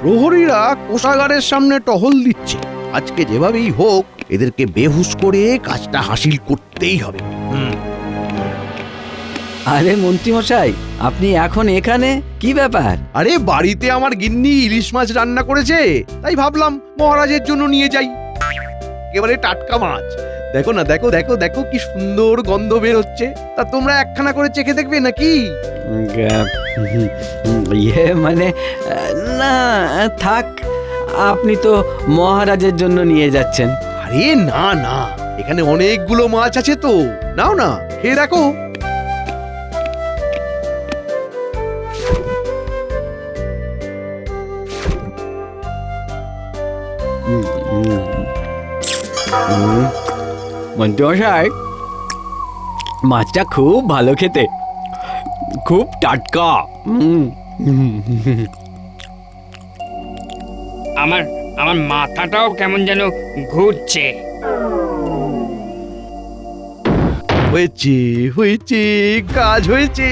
প্রহরীরা কোষাগারের সামনে টহল দিচ্ছে। আজকে যেভাবেই হোক এদেরকে বেহুশ করে কাজটা হাসিল করতেই হবে। আরে মন্ত্রী মশাই, আপনি এখন এখানে? কি ব্যাপার? আরে বাড়িতে আমার গিন্নি ইলিশ মাছ রান্না করেছে, তাই ভাবলাম মহারাজের জন্য নিয়ে যাই। একেবারে টাটকা মাছ। দেখো না, দেখো দেখো দেখো কি সুন্দর গন্ধ বের হচ্ছে। তা তোমরা একখানা করে চেখে দেখবে নাকি? ইয়ে মানে, না থাক, আপনি তো মহারাজের জন্য নিয়ে যাচ্ছেন। আরে না না, এখানে অনেকগুলো মাছ আছে তো, নাও না, খেয়ে দেখো। মন্ত্রী মশাই, মাছটা খুব ভালো খেতে, খুব টাটকা। আমার আমার মাথাটাও কেমন যেন ঘুরছে। হয়েছে হয়েছে, কাজ হয়েছে।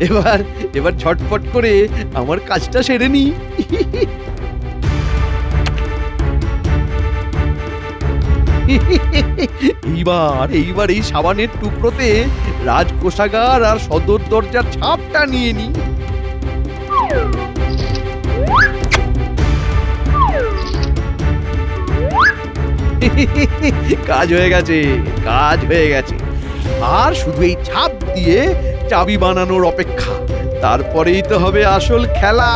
এবার এবার ঝটপট করে আমার কাজটা সেরে নি। এইবার এই সাবানের টুকরোতে রাজকোষাগার আর সদর দরজার ছাপটা নিয়ে নি। কাজ হয়ে গেছে, কাজ হয়ে গেছে। আর শুধু এই ছাপ দিয়ে চাবি বানানোর অপেক্ষা, তারপরেই তো হবে আসল খেলা।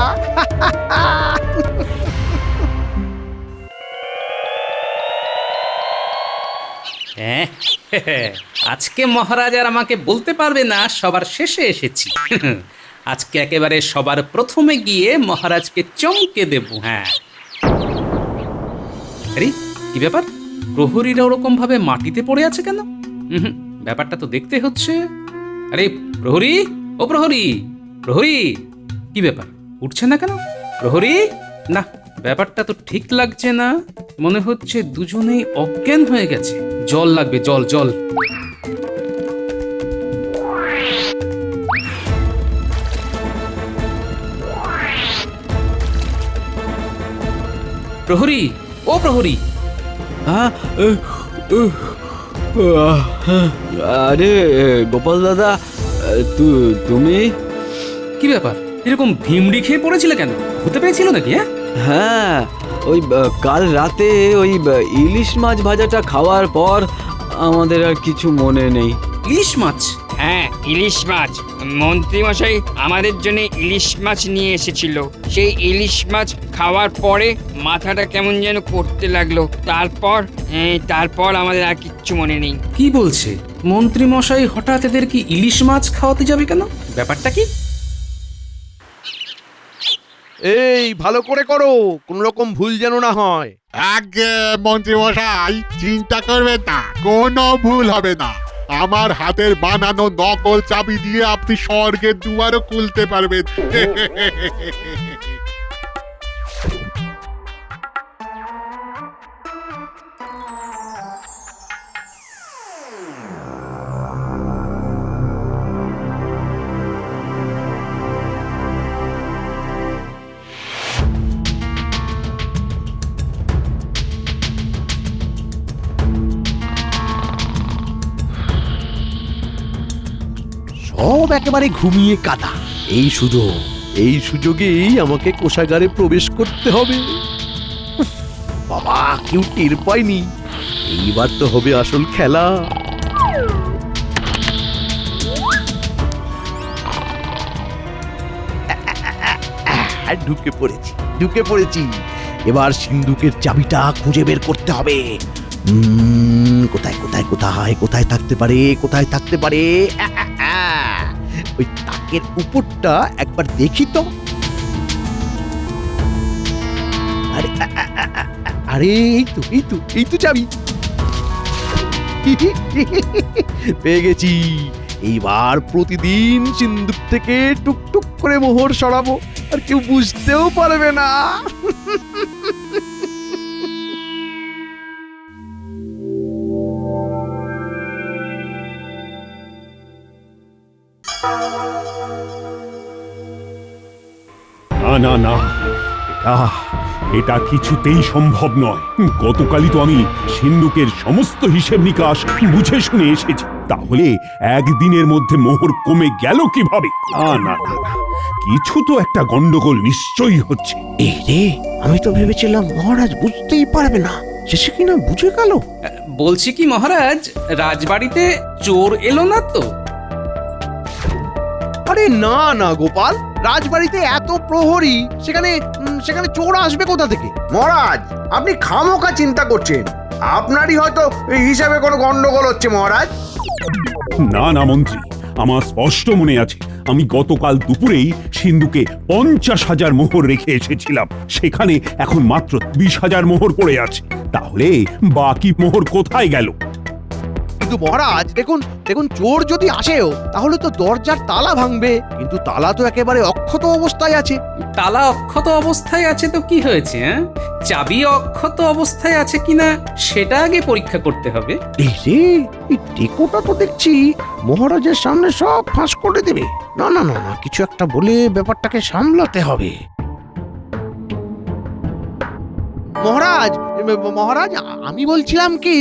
হ্যাঁ, আজকে মহারাজ আর আমাকে বলতে পারবে না সবার শেষে এসেছি। আজকে একেবারে সবার প্রথমে গিয়ে মহারাজকে চমকে দেব। হ্যাঁ, আরে কি ব্যাপার, প্রহরীরা ওরকম ভাবে মাটিতে পড়ে আছে কেন? ব্যাপারটা তো দেখতে হচ্ছে। আরে প্রহরী, ও প্রহরী, প্রহরী, কি ব্যাপার, উঠছে না কেন প্রহরী? না, ব্যাপারটা তো ঠিক লাগছে না। মনে হচ্ছে দুজনেই অজ্ঞান হয়ে গেছে। জল লাগবে, জল জল। প্রহরী, ও প্রহরী। আরে গোপাল দাদা, তুমি? কি ব্যাপার, এরকম ভিমড়ি খেয়ে পড়েছিলে কেন? হতে পেরেছিল নাকি? হ্যাঁ, ওই কাল রাতে ওই ইলিশ মাছ ভাজাটা খাওয়ার পর আমাদের আর কিছু মনে নেই। ইলিশ মাছ? হ্যাঁ, ইলিশ মাছ। মন্ত্রী মশাই আমাদের জন্য ইলিশ মাছ নিয়ে এসেছিল। সেই ইলিশ মাছ খাওয়ার পরে মাথাটা কেমন যেন করতে লাগলো। তারপর আমাদের আর কিচ্ছু মনে নেই। কি বলছে মন্ত্রী মশাই? হঠাৎ এদের কি ইলিশ মাছ খাওয়াতে যাবে কেন? ব্যাপারটা কি? এই ভালো করে করো, কোন রকম ভুল যেন না হয়। আগে মন্ত্রী মশাই চিন্তা করবেন না, কোনো ভুল হবে না। আমার হাতের বানানো নকল চাবি দিয়ে আপনি স্বর্গের দুয়ারও খুলতে পারবেন। সব একেবারে ঘুমিয়ে কাটা। এই সুযোগেই আমাকে কোষাগারে প্রবেশ করতে হবে। উফ, বাবা, কেউ টের পায়নি। এইবার তো হবে আসল খেলা। ঢুকে পড়েছি। এবার সিন্ধুকের চাবিটা খুঁজে বের করতে হবে। কোথায় কোথায় কোথায় কোথায় থাকতে পারে? ওই তাকের উপরটা একবার দেখি তো। আরে এই তো চাবি। পেয়ে গেছি। এইবার প্রতিদিন সিন্ধুক থেকে টুকটুক করে মোহর সরাবো, আর কেউ বুঝতেও পারবে না। না না না, এটা কিছুতেই সম্ভব নয়। গতকালই তো আমি সিন্ধুকের সমস্ত হিসেব নিকাশ বুঝে শুনে এসেছি, তাহলে একদিনের মধ্যে মোহর কমে গেল কিভাবে? না না না না, কিছু তো একটা গন্ডগোল নিশ্চয়ই হচ্ছে। এই রে, আমি তো ভেবেছিলাম মহারাজ বুঝতেই পারবে না, শেষে কিনা বুঝে গেল। বলছি কি মহারাজ, রাজবাড়িতে চোর এলো না তো? আরে না না গোপাল, রাজবাড়িতে এত প্রহরী, সেখানে চোর আসবে কোথা থেকে? মহারাজ, আপনি খামোখা চিন্তা করছেন। আপনারই হয়তো এই হিসাবে কোনো গন্ডগোল হচ্ছে মহারাজ। না না মন্ত্রী, আমার স্পষ্ট মনে আছে আমি গতকাল দুপুরেই সিন্ধুকে 50,000 মোহর রেখে এসেছিলাম, সেখানে এখন মাত্র 20,000 মোহর পড়ে আছে। তাহলে বাকি মোহর কোথায় গেল? কিন্তু মহারাজ দেখুন চোর যদি আসেও তাহলে তো দরজার তালা ভাঙবে, কিন্তু তালা তো একেবারে অক্ষত অবস্থায় আছে। তালা অক্ষত অবস্থায় আছে তো কি হয়েছে? চাবি অক্ষত অবস্থায় আছে কিনা সেটা আগে পরীক্ষা করতে হবে। এই রে, এই টেকোটা তো দেখছি মহারাজের সামনে সব ফাঁস করে দেবে। না না না না, কিছু একটা বলে ব্যাপারটাকে সামলাতে হবে। মহারাজ, মহারাজ, আমি বলছিলাম কি,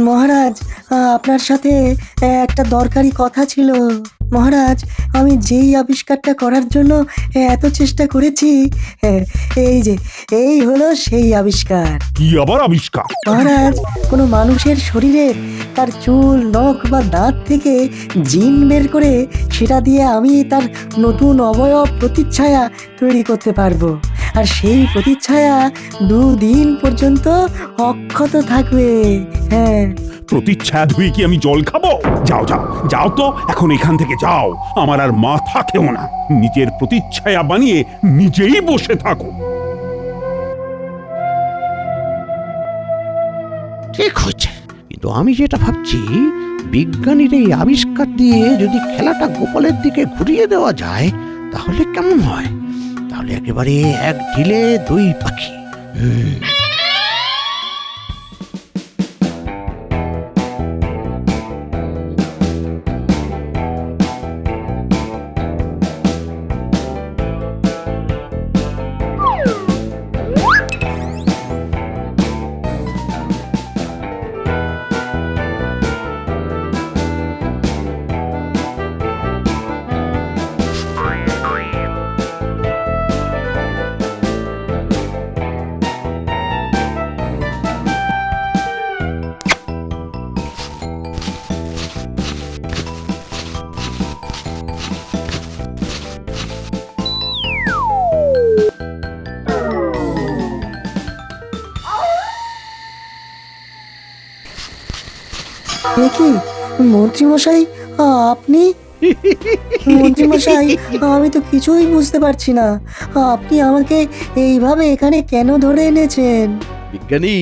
মহারাজ, আপনার সাথে একটা দরকারি কথা ছিল। মহারাজ, আমি যেই আবিষ্কারটা করার জন্য এত চেষ্টা করেছি, এই হলো সেই আবিষ্কার। কি আবার আবিষ্কার? মহারাজ, কোনো মানুষের শরীরে তার চুল, নখ বা দাঁত থেকে জিন বের করে সেটা দিয়ে আমি তার নতুন অবয়ব প্রতিচ্ছায়া তৈরি করতে পারবো, আর সেই প্রতিচ্ছায়া 2 দিন পর্যন্ত অক্ষত থাকবে। হ্যাঁ। প্রতিচ্ছায়া ধুয়ে কি আমি জল খাবো? যাও যাও যাও তো, এখন এখান থেকে যাও, আমার আর মাথা খেও না। নিজের প্রতিচ্ছায়া বানিয়ে নিজেই বসে থাকো। ঠিক হচ্ছে, কিন্তু আমি যেটা ভাবছি, বিজ্ঞানীর এই আবিষ্কার দিয়ে যদি খেলাটা গোপালের দিকে ঘুরিয়ে দেওয়া যায় তাহলে কেমন হয়? তাহলে একেবারে এক ঢিলে 2 পাখি। এ কি মন্ত্রীমশাই, আপনি? মন্ত্রীমশাই, আমি তো কিছুই বুঝতে পারছি না, আপনি আমাকে এইভাবে এখানে কেন ধরে এনেছেন? বিজ্ঞানী,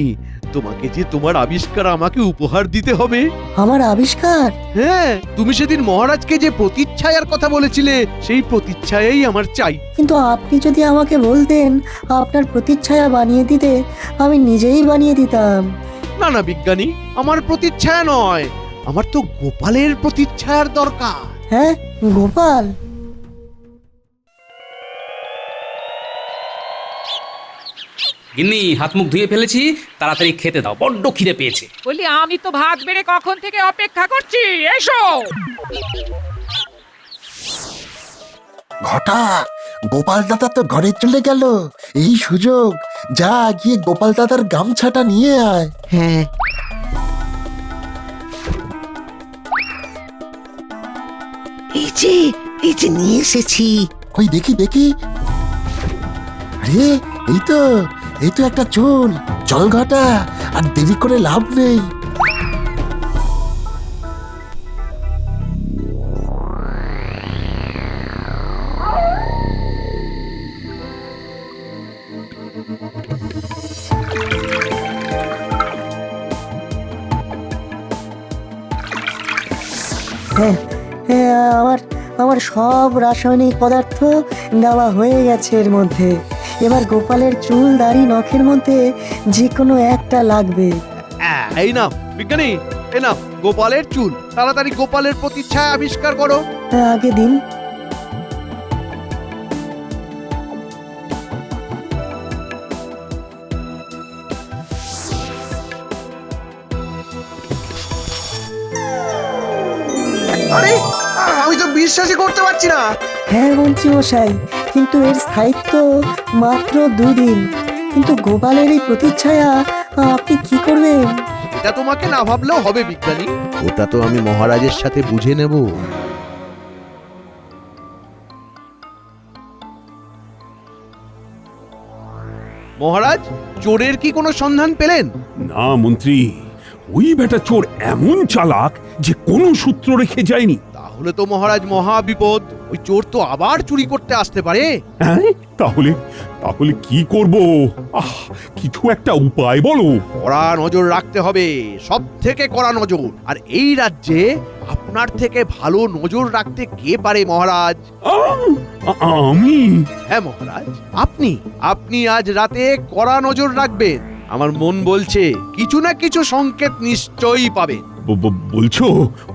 তোমাকে যে তোমার আবিষ্কার আমাকে উপহার দিতে হবে। আমার আবিষ্কার? হ্যাঁ, তুমি সেদিন মহারাজকে যে প্রতিচ্ছায়ার কথা বলেছিলে সেই প্রতিচ্ছায়াই আমার চাই। কিন্তু আপনি যদি আমাকে বলতেন আপনার প্রতিচ্ছায়া বানিয়ে দিতে, আমি নিজেই বানিয়ে দিতাম। না না বিজ্ঞানী, আমার প্রতিচ্ছায়া নয়, আমার তো গোপালের প্রতিচ্ছায়ার দরকার। হ্যাঁ, গোপাল? গিন্নি, হাত মুখ ধুয়ে ফেলেছি, তাড়াতাড়ি খেতে দাও, বড্ড খিদে পেয়েছে। বলি, আমি তো ভাত বেড়ে কখন থেকে অপেক্ষা করছি, এসো। ঘটা, গোপাল দাদা তো ঘরে চলে গেল, এই সুযোগ, যা গিয়ে গোপাল দাদার গামছাটা নিয়ে আয়। হ্যাঁ, এই যে নিয়ে এসেছি। কই দেখি দেখি। আরে এই তো একটা চুল। চল ঘটা, আর দেরি করে লাভ নেই। হ্যাঁ, আমার সব রাসায়নিক পদার্থ দেওয়া হয়ে গেছে এর মধ্যে। এবার গোপালের চুল, দাড়ি, নখের মধ্যে যে কোনো একটা লাগবে। এই নাও বিজ্ঞানী, এই নাও গোপালের চুল। তাড়াতাড়ি গোপালের প্রতিচ্ছায়া আবিষ্কার করো। আগে দিন। আরে আমি তো বিশ্বাসই করতে পারছি না। হ্যাঁ মন্ত্রী মশাই, কিন্তু এর স্থায়িত্ব মাত্র 2 দিন। কিন্তু গোপালের এই প্রতিচ্ছায়া আপনি কি করবেন? এটা তোমাকে না ভাবলেও হবে বিজ্ঞানী, ওটা তো আমি মহারাজের সাথে বুঝে নেব। মহারাজ, চোরের কি কোনো সন্ধান পেলেন? না মন্ত্রী, ওই বেটা চোর এমন চালাক যে কোনো সূত্র রেখে যায়নি। তাহলে তো মহারাজ মহা বিপদ, ওই চোর তো আবার চুরি করতে আসতে পারে। হ্যাঁ, তাহলে তাহলে কি করব? কিছু একটা উপায় বলো। কড়া নজর রাখতে হবে, সব থেকে কড়া নজর। আর এই রাজ্যে আপনার থেকে ভালো নজর রাখতে কে পারে মহারাজ? আমি? হ্যাঁ মহারাজ, আপনি আপনি আজ রাতে কড়া নজর রাখবেন। আমার মন বলছে কিছু না কিছু সংকেত নিশ্চয়ই পাবেন। বলছো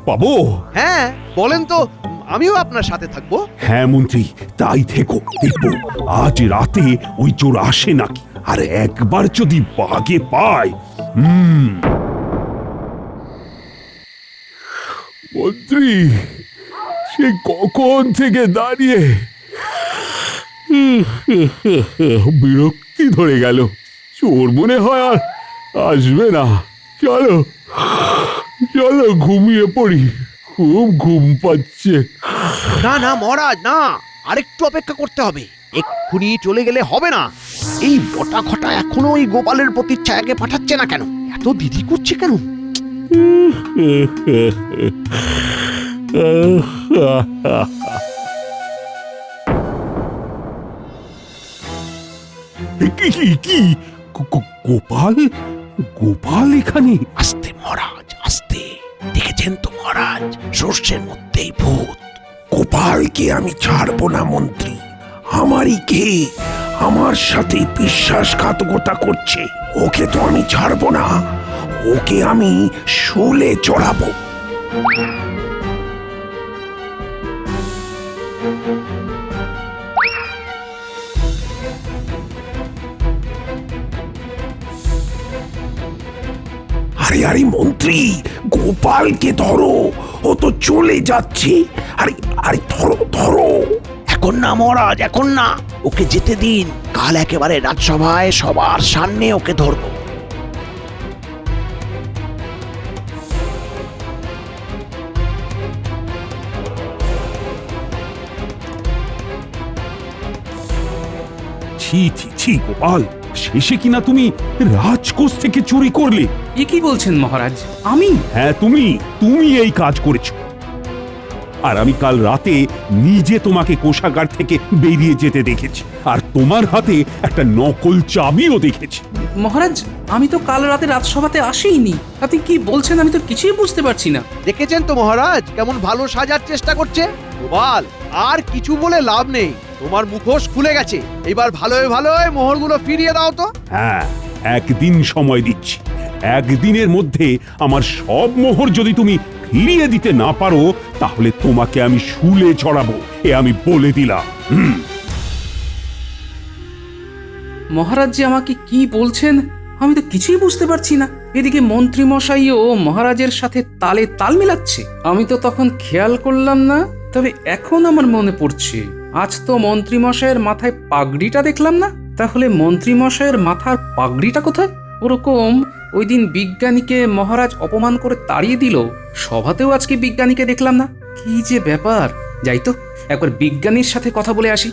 পাবো? হ্যাঁ বলেন তো, আমিও আপনার সাথে থাকবো। হ্যাঁ মন্ত্রী, তাই থেকো, দেখবো আজ রাতে ওই চোর আসে নাকি। আর একবার যদি বাগে পায়, মন্ত্রী সে কখন থেকে দাঁড়িয়ে বিরক্তি ধরে গেল। চোর মনে হয় আর আসবে না। চলো চলো ঘুমিয়ে পড়ি, খুব ঘুম পাচ্ছে। না না মহারাজ, না, আরেকটু অপেক্ষা করতে হবে। এক্ষুনি চলে গেলে হবে না। এই বটা খটা এখনো ওই গোপালের প্রতিচ্ছায়াকে পাঠাচ্ছে না কেন? এত দেরি করছে কেন? কি কি কি গোপাল? গোপাল এখানে? আস্তে মহারাজ, আস্তে। দেখেছেন তো মহারাজ, সর্ষের মধ্যেই ভূত। গোপালকে আমি ছাড়বো না মন্ত্রী। আমারই কে আমার সাথে বিশ্বাসঘাতকতা করছে, ওকে তো আমি ছাড়বো না। ওকে আমি শুলে চড়াবো। আরে আরে মন্ত্রী, গোপালকে ধরো, ও তো চলে যাচ্ছে। আরে আরে ধরো ধরো। এখন না মহারাজ, এখন না, ওকে যেতে দিন। কাল একেবারে রাজসভায় সবার সামনে ওকে ধরবো। ছি ছি ছি গোপাল, শেষে কিনা তুমি রাজকোষ থেকে চুরি করলে? এ কি বলছেন মহারাজ? আমি? হ্যাঁ তুমি তুমি এই কাজ করেছো। আর আমি কাল রাতে নিজে তোমাকে কোষাগার থেকে বেরিয়ে যেতে দেখেছি, আর তোমার হাতে একটা নকল চাবিও দেখেছি। মহারাজ, আমি তো কাল রাতে রাজসভাতে আসিনি। আপনি কি বলছেন আমি তো কিছুই বুঝতে পারছি না। দেখেছেন তো মহারাজ, কেমন ভালো সাজার চেষ্টা করছে। গোপাল, আর কিছু বলে লাভ নেই, তোমার মুখোশ খুলে গেছে। এবার ভালোই ভালোই মোহরগুলো ফিরিয়ে দাও তো। হ্যাঁ, একদিন সময় দিচ্ছি। একদিনের মধ্যে আমার সব মোহর যদি তুমি ফিরিয়ে দিতে না পারো, তাহলে তোমাকে আমি শুলে চড়াবো, এ আমি বলে দিলাম। মহারাজ যে আমাকে কি বলছেন আমি তো কিছুই বুঝতে পারছি না। এদিকে মন্ত্রী মশাইও মহারাজের সাথে তালে তাল মিলাচ্ছে। আমি তো তখন খেয়াল করলাম না, তবে এখন আমার মনে পড়ছে, আজ তো মন্ত্রী মশাইয়ের মাথায় পাগড়িটা দেখলাম না। তাহলে মন্ত্রী মশাইয়ের মাথার পাগড়িটা কোথায়? ওরকম ওই দিন বিজ্ঞানীকে মহারাজ অপমান করে তাড়িয়ে দিল, সভাতেও আজকে বিজ্ঞানীকে দেখলাম না। কি যে ব্যাপার! যাই তো একবার বিজ্ঞানীর সাথে কথা বলে আসি।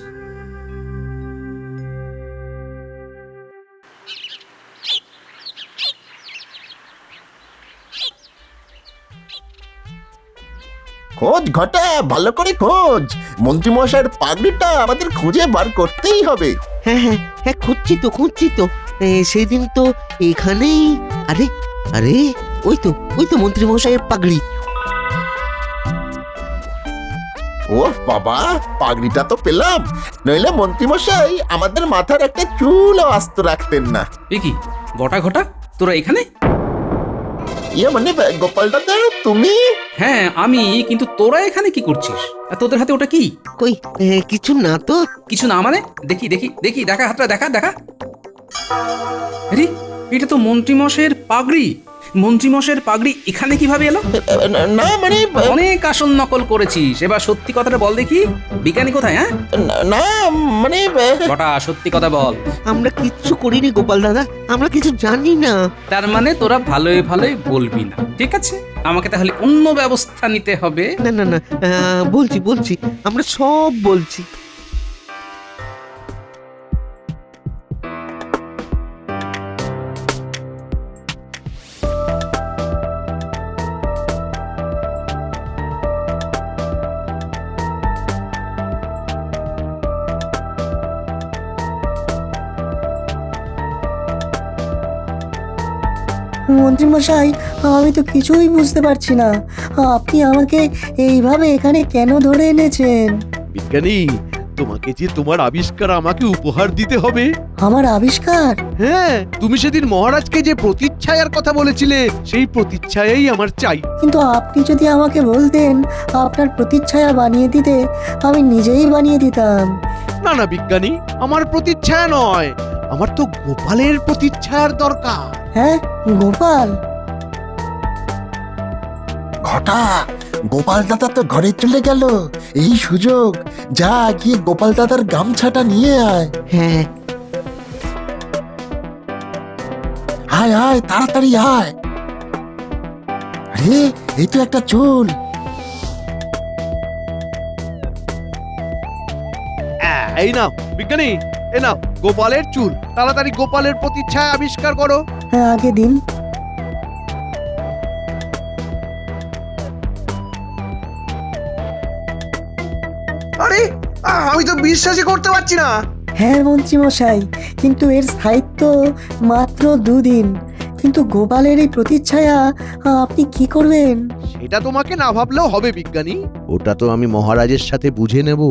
খোঁজ ঘটা, ভালো করে খোঁজ। মন্ত্রী মশাইয়ের পাগড়িটা আমাদের খুঁজে বার করতেই হবে। হ্যাঁ হ্যাঁ হ্যাঁ, খুঁজছি তো। সেদিন তো এখানেই। আরে আরে, ওই তো মন্ত্রী মশাইয়ের পাগড়ি। ও বাবা, পাগড়িটা তো পেলাম। নইলে মন্ত্রী মশাই আমাদের মাথার একটা চুলও আস্ত রাখতেন না। এ কি বটা ঘটা, তোরা এখানে? ইয়ে মানে গোপাল দাদা, তুমি? হ্যাঁ আমি, কিন্তু তোরা এখানে কি করছিস? আর তোদের হাতে ওটা কি? কই, কিছু না তো। কিছু না মানে? দেখি দেখি দেখি, দেখা হাতটা দেখা দেখা। আরে এটা তো মন্ত্রী মশাইয়ের পাগড়ি। মন্ত্রীমশাইয়ের পাগড়ি এখানে কিভাবে এলো? না মানে অনেক আসল নকল করেছিস, এবার সত্যি কথাটা বল দেখি। বিজ্ঞানী কোথায়? হ্যাঁ না মানে বটা, সত্যি কথা বল। আমরা কিচ্ছু করিনি গোপাল দাদা, আমরা কিছু জানি না। তার মানে তোরা ভালোই ভালোই বলবি না, ঠিক আছে? আমাকে তাহলে অন্য ব্যবস্থা নিতে হবে। না না না, বলছি আমরা সব বলছি। মন্ত্রীমশাই, আমি তো কিছুই বুঝতে পারছি না। আপনি আমাকে এইভাবে এখানে কেন ধরে এনেছেন? বিজ্ঞানী, তোমাকে যে তোমার আবিষ্কার আমাকে উপহার দিতে হবে। আমার আবিষ্কার? হ্যাঁ, তুমি সেদিন মহারাজকে যে প্রতিচ্ছায়ার কথা বলেছিলে, সেই প্রতিচ্ছায়াই আমার চাই। কিন্তু আপনি যদি আমাকে বলতেন আপনার প্রতিচ্ছায়া বানিয়ে দিতে, আমি নিজেই বানিয়ে দিতাম। না না বিজ্ঞানী, আমার প্রতিচ্ছায়া নয়, আমার তো গোপালের প্রতিচ্ছায়ার দরকার। হ্যাঁ, গোপাল? ঘটা, গোপাল দাদা তো ঘরে চলে গেল, এই সুযোগ, যা গিয়ে গোপাল দাদার গামছাটা নিয়ে আয়। হ্যাঁ, আয় আয়, তাড়াতাড়ি আয়। আরে, এই তো একটা চুল। এই নাও বিজ্ঞানী, এ নাও গোপালের চুল। তাড়াতাড়ি গোপালের প্রতিচ্ছায়া আবিষ্কার করো। হ্যাঁ, আগে দিন। আরে আমি তো বিশ্বাসই করতে পারছি না। হ্যাঁ মন্ত্রীমশাই, কিন্তু এর স্থায়িত্ব মাত্র 2 দিন। কিন্তু গোপালের এই প্রতিচ্ছায়া আপনি কি করবেন? সেটা তোমাকে না ভাবলেও হবে বিজ্ঞানী, ওটা তো আমি মহারাজের সাথে বুঝে নেব।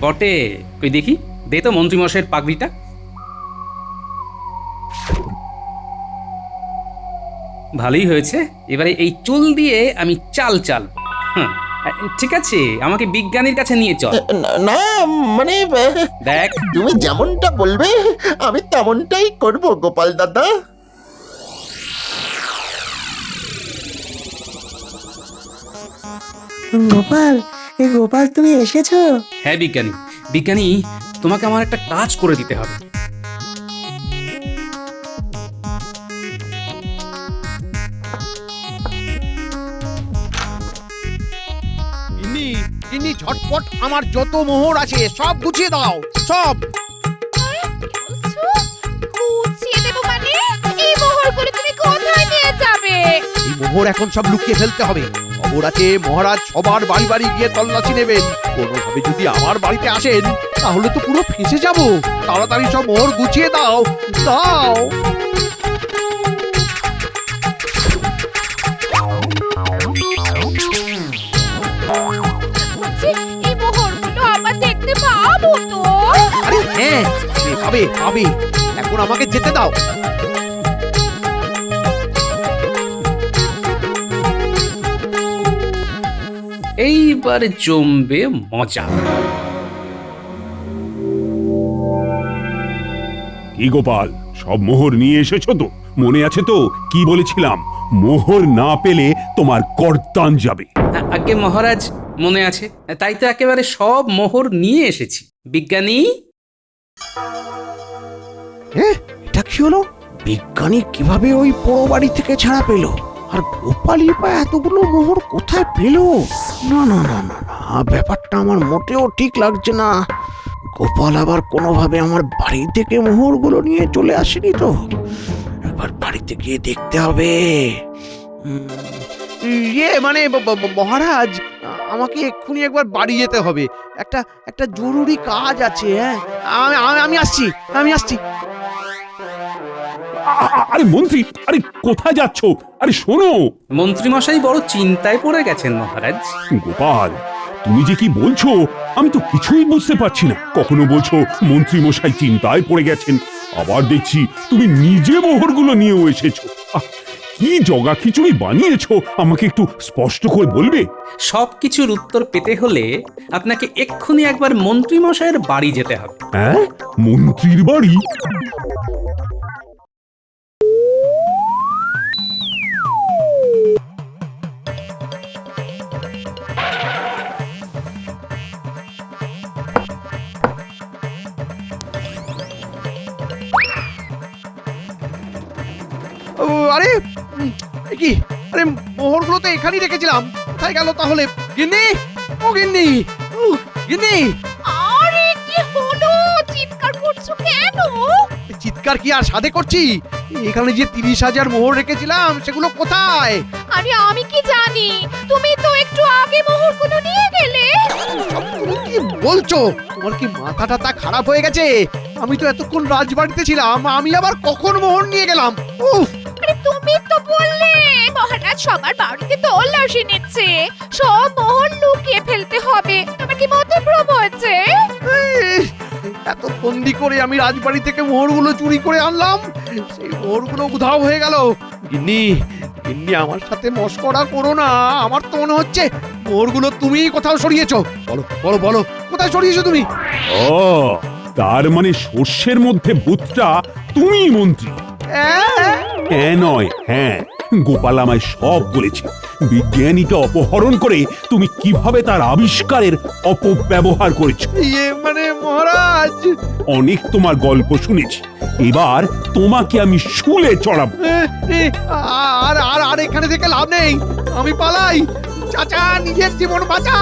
বটে, কই দেখি, দে তো মন্ত্রীমশাইয়ের পাগড়িটা। ভালোই হয়েছে, এবারে এই চুল দিয়ে আমি চাল চাল। ঠিক আছে, আমাকে বিজ্ঞানীর কাছে নিয়ে চল। না মানে দেখ, তুমি যেমনটা বলবে আমি তেমনটাই করব গোপাল দাদা। গোপাল, গোপাল তুমি এসেছো? হ্যাঁ বিজ্ঞানী, বিজ্ঞানী তোমাকে আমার একটা কাজ করে দিতে হবে। গিন্নি, গিন্নি, ঝটপট আমার যত মোহর আছে সব গুছিয়ে দাও, সব। গুছিয়ে দেবো মানে? এই মোহরগুলো তুমি কোথায় নিয়ে যাবে? এই মোহর এখন সব লুকিয়ে ফেলতে হবে। খবর আছে মহারাজ সবার বাড়ি বাড়ি গিয়ে তল্লাশি নেবেন। কোনোভাবে যদি আমার বাড়িতে আসেন তাহলে তো পুরো ফেঁসে যাব। তাড়াতাড়ি সব মোহর গুছিয়ে দাও, দাও। এই মোহরগুলো আবার দেখতে পাবো তো? আরে হ্যাঁ, পাবে পাবে, এখন আমাকে যেতে দাও। এইবার জমবে মজা। কি গোপাল, সব মোহর নিয়ে এসেছো তো? মনে আছে তো কি বলেছিলাম, মোহর না পেলে তোমার গর্দান যাবে। আগে মহারাজ, মনে আছে, তাই তো একেবারে সব মোহর নিয়ে এসেছি। বিজ্ঞানী, এটা কি হলো? বিজ্ঞানী কিভাবে ওই পোড়ো বাড়ি থেকে ছাড়া পেল? আর গোপালই বা এতগুলো মোহর কোথায় পেল? না না না না না, ব্যাপারটা আমার মোটেও ঠিক লাগছে না। গোপাল আবার কোনোভাবে আমার বাড়ি থেকে মোহরগুলো নিয়ে চলে আসেনি তো? একবার বাড়িতে গিয়ে দেখতে হবে। মানে মহারাজ, আমাকে এক্ষুনি একবার বাড়ি যেতে হবে। একটা জরুরি কাজ আছে। হ্যাঁ, আমি আসছি, আমি আসছি। আরে মন্ত্রী, আরে কোথায় যাচ্ছ? আরে শোনো। মন্ত্রীমশাই বড় চিন্তায় পড়ে গেছেন মহারাজ। গোপাল, তুমি যে কি বলছো আমি তো কিছুই বুঝতে পারছি না। কখনো বলছো মন্ত্রী মশাই চিন্তায় পড়ে গেছেন, আবার দেখছি তুমি নিজে মোহরগুলো নিয়েও এসেছো। কি জগা খিচুড়ি বানিয়েছো আমাকে একটু স্পষ্ট করে বলবে? সবকিছুর উত্তর পেতে হলে আপনাকে এক্ষুনি একবার মন্ত্রীমশাইয়ের বাড়ি যেতে হবে। হ্যাঁ, মন্ত্রীর বাড়ি? ও, আরে এ কি, আরে মোহরগুলো তো এখানেই রেখেছিলাম, কোথায় গেল তাহলে? গিন্নি, ও গিন্নি, গিন্নি। আরে কি হলো, চিৎকার করছো কেন? চিৎকার কি আর সাধে করছি? এখানে যে 30,000 মোহর রেখেছিলাম সেগুলো কোথায়? আরে আমি কি জানি, তুমি তো একটু আগে মোহরগুলো নিয়ে গেলে। তুমি কি বলছো? তোমার কি মাথা টাথা খারাপ হয়ে গেছে? আমি তো এতক্ষণ রাজবাড়িতে ছিলাম, আমি আবার কখন মোহর নিয়ে গেলাম? উফ! আরে তুমি তো বললে মহারাজ সবার বাড়িতে তল্লাশি নিচ্ছে, সব মোহর লুকিয়ে ফেলতে হবে। তোমার কি মতভ্রম হয়েছে? এত বন্দি করে আমি রাজবাড়ি থেকে মোহরগুলো চুরি করে আনলাম, সেই মোহরগুলো উধাও হয়ে গেল। গিন্নি, গিন্নি, আমার সাথে মশকরা করো না। আমার তো মনে হচ্ছে মোহরগুলো তুমিই কোথাও সরিয়েছো। বলো বলো বলো, কোথায় সরিয়েছো তুমি? ও, তার মানে শস্যের মধ্যে ভূতটা তুমি মন্ত্রী? হ্যাঁ নয়, হ্যাঁ, গোপাল আমায় সব বলেছে। বিজ্ঞানীকে অপহরণ করে তুমি কিভাবে তার আবিষ্কারের অপব্যবহার করেছো। ইয়ে মানে মহারাজ, অনেক তোমার গল্প শুনেছি, এবার তোমাকে আমি শুলে চড়াবো। আর আর আর এখানে থেকে লাভ নেই, আমি পালাই। চাচা, নিজের জীবন বাঁচা।